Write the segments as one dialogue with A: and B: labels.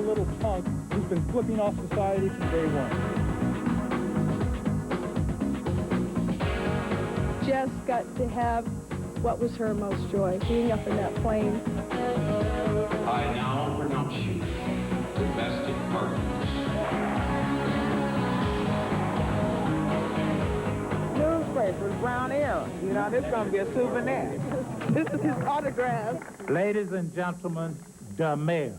A: little punk who's been flipping off society from day one.
B: Jess got to have what was her most joy, being up in that plane.
C: I now pronounce you domestic partners.
D: Newspapers, brown air. You know, this is going to be a souvenir.
B: This is his autograph.
A: Ladies and gentlemen, the mayor.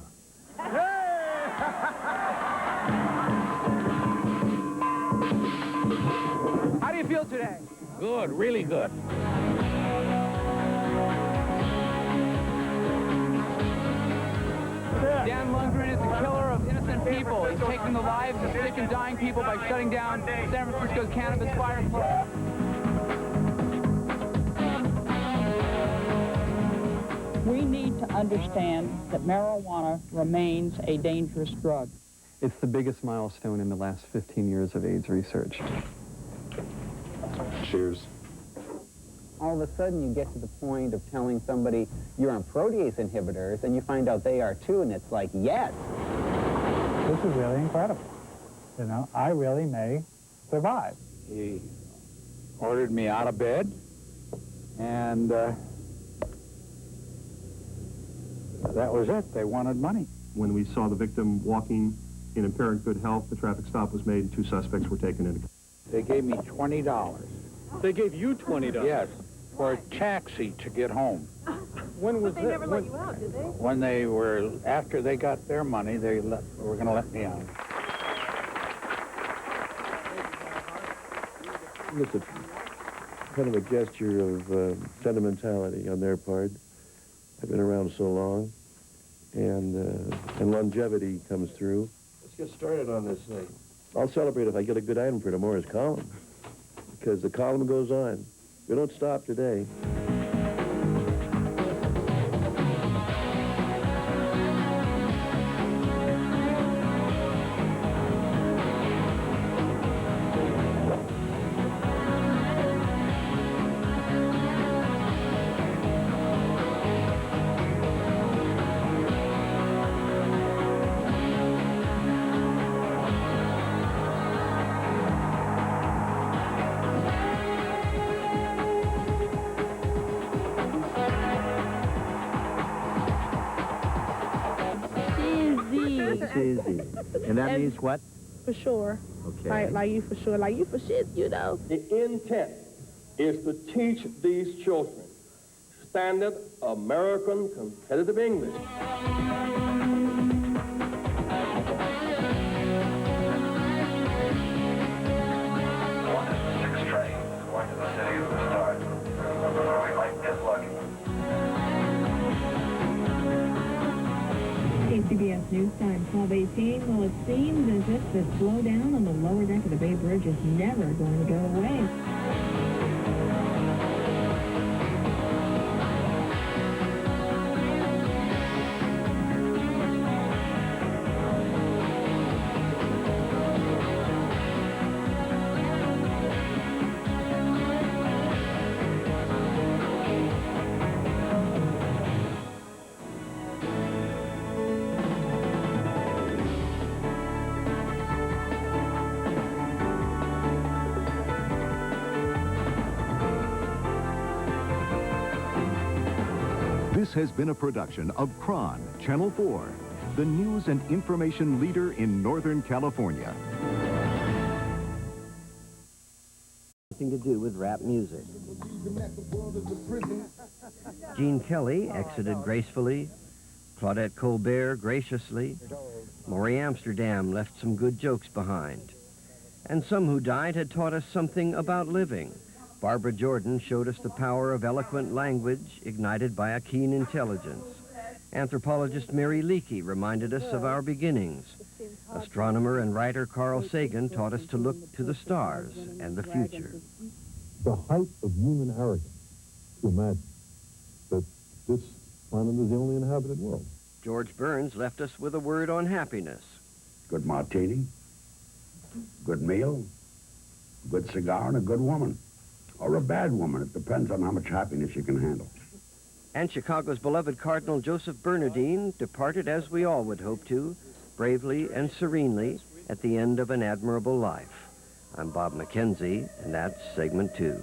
D: How do you feel today?
C: Good, really good.
D: Dan Lundgren is the killer of innocent people. He's taking the lives of sick and dying people by shutting down San Francisco's Cannabis Fire Club.
E: We need to understand that marijuana remains a dangerous drug.
F: It's the biggest milestone in the last 15 years of AIDS research.
C: Cheers.
G: All of a sudden you get to the point of telling somebody you're on protease inhibitors and you find out they are too, and it's like, yes.
A: This is really incredible. You know, I really may survive.
C: He ordered me out of bed, and that was it. They wanted money.
H: When we saw the victim walking in apparent good health, the traffic stop was made and 2 suspects were taken into custody.
C: They gave me $20.
A: They gave you $20?
C: Yes, for a taxi to get home.
A: When was
B: But they never let you out, did they?
C: When they were, after they got their money, they were going to let me out.
I: It's a kind of a gesture of sentimentality on their part. I've been around so long, and longevity comes through. Let's get started on this thing. I'll celebrate if I get a good item for tomorrow's column, because the column goes on. We don't stop today.
B: Easy.
J: And that means what?
B: For sure.
J: Okay.
B: Like you for sure. Like you for shit, you know.
I: The intent is to teach these children standard American competitive English.
K: CBS News Time 12:18. Well, it seems as if the slowdown on the lower deck of the Bay Bridge is never going to go away.
L: This has been a production of KRON, Channel 4, the news and information leader in Northern California.
J: Nothing to do with rap music. Gene Kelly exited gracefully. Claudette Colbert graciously. Laurie Amsterdam left some good jokes behind. And some who died had taught us something about living. Barbara Jordan showed us the power of eloquent language ignited by a keen intelligence. Anthropologist Mary Leakey reminded us of our beginnings. Astronomer and writer Carl Sagan taught us to look to the stars and the future.
M: The height of human arrogance to imagine that this planet is the only inhabited world.
J: George Burns left us with a word on happiness.
N: Good martini, good meal, good cigar, and a good woman. Or a bad woman. It depends on how much happiness you can handle.
J: And Chicago's beloved Cardinal Joseph Bernardine departed as we all would hope to, bravely and serenely at the end of an admirable life. I'm Bob McKenzie, and that's segment 2.